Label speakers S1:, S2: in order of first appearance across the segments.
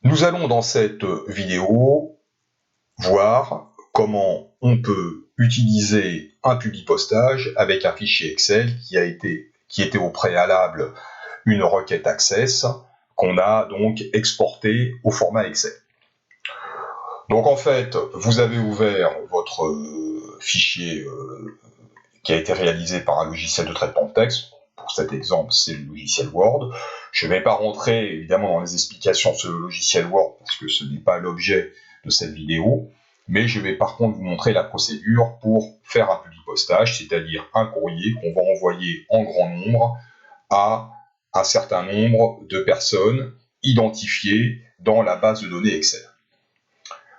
S1: Nous allons dans cette vidéo voir comment on peut utiliser un publipostage avec un fichier Excel qui était au préalable une requête Access qu'on a donc exporté au format Excel. Donc en fait, vous avez ouvert votre fichier qui a été réalisé par un logiciel de traitement de texte. Pour cet exemple, c'est le logiciel Word. Je ne vais pas rentrer évidemment dans les explications sur le logiciel Word parce que ce n'est pas l'objet de cette vidéo, mais je vais par contre vous montrer la procédure pour faire un publipostage, c'est-à-dire un courrier qu'on va envoyer en grand nombre à un certain nombre de personnes identifiées dans la base de données Excel.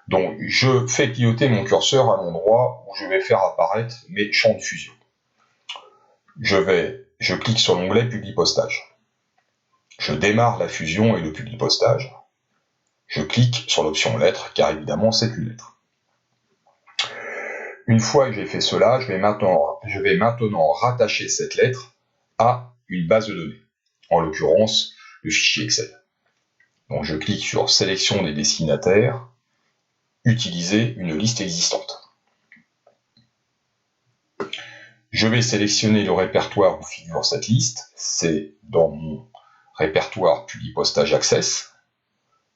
S1: Donc je fais clignoter mon curseur à l'endroit où je vais faire apparaître mes champs de fusion. Je clique sur l'onglet publipostage. Je démarre la fusion et le publipostage. Je clique sur l'option lettre, car évidemment c'est une lettre. Une fois que j'ai fait cela, je vais maintenant rattacher cette lettre à une base de données, en l'occurrence le fichier Excel. Donc je clique sur sélection des destinataires, utiliser une liste existante. Je vais sélectionner le répertoire où figure cette liste, c'est dans mon répertoire publipostage Access,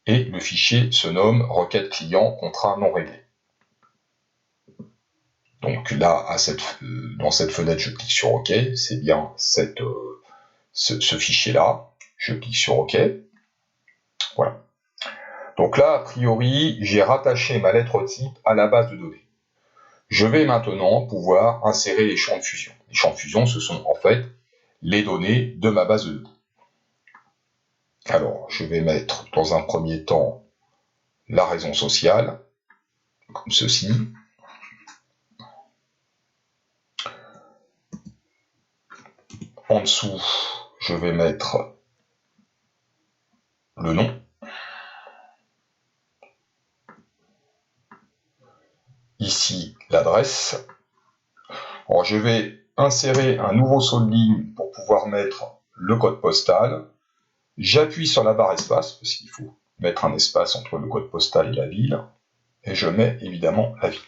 S1: et le fichier se nomme requête client contrat non réglé. Donc là, dans cette fenêtre, je clique sur OK, c'est bien ce fichier-là, je clique sur OK, voilà. Donc là, a priori, j'ai rattaché ma lettre type à la base de données. Je vais maintenant pouvoir insérer les champs de fusion. Les champs de fusion, ce sont en fait les données de ma base de données. Alors, je vais mettre dans un premier temps la raison sociale, comme ceci. En dessous, je vais mettre le nom. Ici, l'adresse. Alors, je vais insérer un nouveau saut de ligne pour pouvoir mettre le code postal. J'appuie sur la barre espace, parce qu'il faut mettre un espace entre le code postal et la ville. Et je mets évidemment la ville.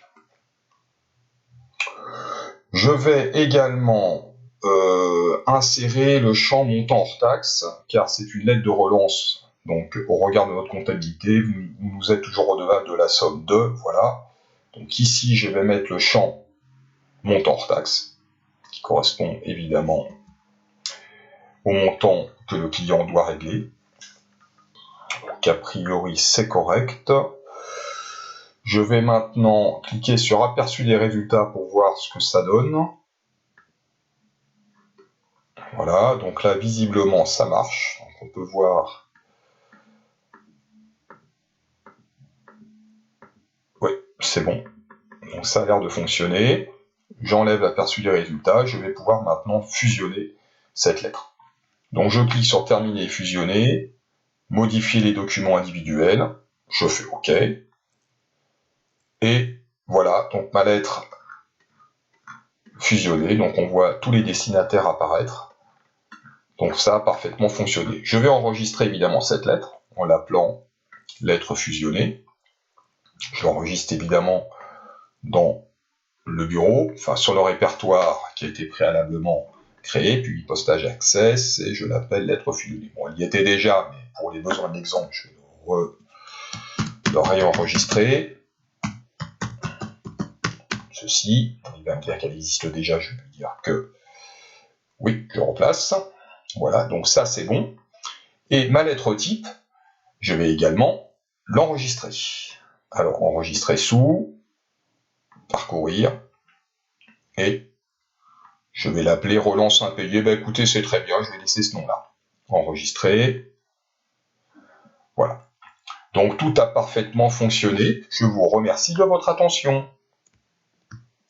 S1: Je vais également insérer le champ montant hors taxe, car c'est une lettre de relance. Donc, au regard de votre comptabilité, vous nous êtes toujours redevable de la somme de, voilà. Donc ici, je vais mettre le champ montant hors taxe, qui correspond évidemment au montant que le client doit régler. Donc a priori, c'est correct. Je vais maintenant cliquer sur aperçu des résultats pour voir ce que ça donne. Voilà, donc là, visiblement, ça marche. Donc on peut voir. Oui, c'est bon. Donc ça a l'air de fonctionner. J'enlève l'aperçu des résultats. Je vais pouvoir maintenant fusionner cette lettre. Donc je clique sur terminer et fusionner, modifier les documents individuels. Je fais OK. Et voilà, donc ma lettre fusionnée. Donc on voit tous les destinataires apparaître. Donc ça a parfaitement fonctionné. Je vais enregistrer évidemment cette lettre en l'appelant lettre fusionnée. Je l'enregistre évidemment dans le bureau, enfin sur le répertoire qui a été préalablement créé, puis postage access, et je l'appelle lettre fusionnée. Bon, il y était déjà, mais pour les besoins de l'exemple, je vais le réenregistrer. Ceci, il va me dire qu'elle existe déjà, je vais lui dire que oui, je replace. Voilà, donc ça c'est bon. Et ma lettre type, je vais également l'enregistrer. Alors, enregistrer sous, parcourir, et je vais l'appeler relance impayé. Ben écoutez, c'est très bien, je vais laisser ce nom-là. Enregistrer. Voilà. Donc tout a parfaitement fonctionné. Je vous remercie de votre attention.